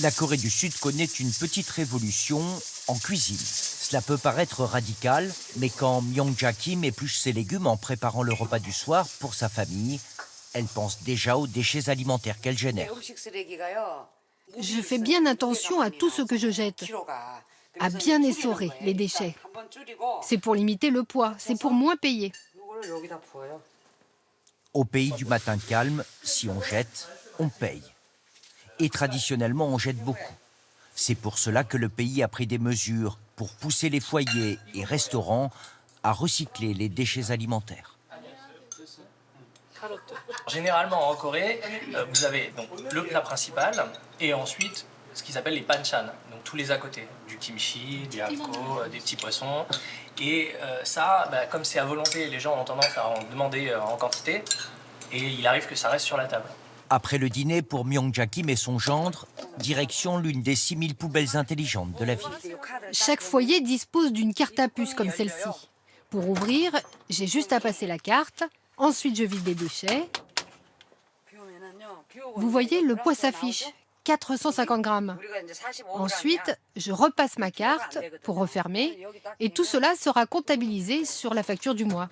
La Corée du Sud connaît une petite révolution en cuisine. Cela peut paraître radical, mais quand Myung-ja Kim épluche ses légumes en préparant le repas du soir pour sa famille, elle pense déjà aux déchets alimentaires qu'elle génère. Je fais bien attention à tout ce que je jette, à bien essorer les déchets. C'est pour limiter le poids, c'est pour moins payer. Au pays du matin calme, si on jette, on paye. Et traditionnellement, on jette beaucoup. C'est pour cela que le pays a pris des mesures pour pousser les foyers et restaurants à recycler les déchets alimentaires. Généralement en Corée, vous avez donc le plat principal et ensuite ce qu'ils appellent les banchan, donc tous les à côté, du kimchi, des haricots, des petits poissons. Et ça, comme c'est à volonté, les gens ont tendance à en demander en quantité et il arrive que ça reste sur la table. Après le dîner, pour Myung-ja Kim et son gendre, direction l'une des 6000 poubelles intelligentes de la ville. Chaque foyer dispose d'une carte à puce comme celle-ci. Pour ouvrir, j'ai juste à passer la carte. Ensuite, je vide les déchets. Vous voyez, le poids s'affiche, 450 grammes. Ensuite, je repasse ma carte pour refermer et tout cela sera comptabilisé sur la facture du mois.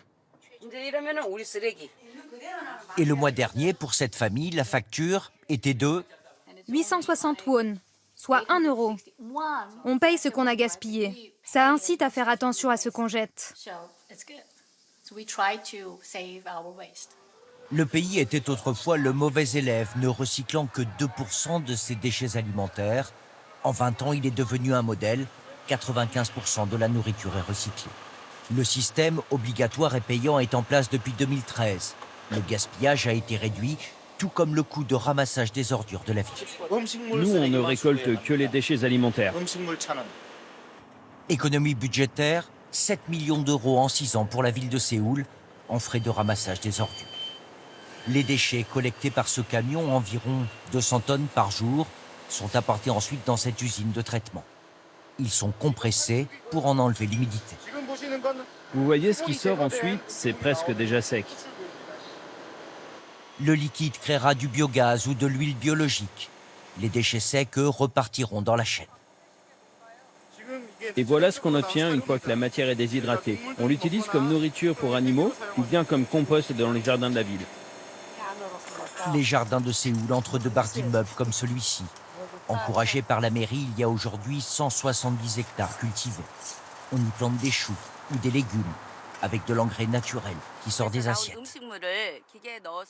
Et le mois dernier, pour cette famille, la facture était de 860 won, soit 1 euro. On paye ce qu'on a gaspillé. Ça incite à faire attention à ce qu'on jette. Le pays était autrefois le mauvais élève, ne recyclant que 2% de ses déchets alimentaires. En 20 ans, il est devenu un modèle. 95% de la nourriture est recyclée. Le système obligatoire et payant est en place depuis 2013. Le gaspillage a été réduit, tout comme le coût de ramassage des ordures de la ville. Nous, on ne récolte que les déchets alimentaires. Économie budgétaire, 7 millions d'euros en 6 ans pour la ville de Séoul, en frais de ramassage des ordures. Les déchets collectés par ce camion, environ 200 tonnes par jour, sont apportés ensuite dans cette usine de traitement. Ils sont compressés pour en enlever l'humidité. Vous voyez ce qui sort ensuite, c'est presque déjà sec. Le liquide créera du biogaz ou de l'huile biologique. Les déchets secs, eux, repartiront dans la chaîne. Et voilà ce qu'on obtient une fois que la matière est déshydratée. On l'utilise comme nourriture pour animaux ou bien comme compost dans les jardins de la ville. Les jardins de Séoul entrent de barres d'immeubles comme celui-ci. Encouragé par la mairie, il y a aujourd'hui 170 hectares cultivés. On y plante des choux ou des légumes avec de l'engrais naturel qui sort des assiettes.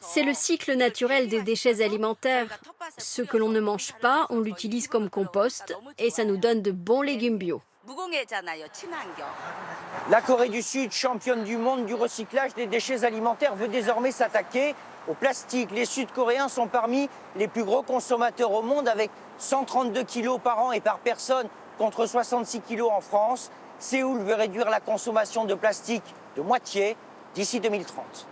C'est le cycle naturel des déchets alimentaires. Ce que l'on ne mange pas, on l'utilise comme compost et ça nous donne de bons légumes bio. La Corée du Sud, championne du monde du recyclage des déchets alimentaires, veut désormais s'attaquer au plastique. Les Sud-Coréens sont parmi les plus gros consommateurs au monde avec 132 kilos par an et par personne contre 66 kilos en France. Séoul veut réduire la consommation de plastique de moitié d'ici 2030.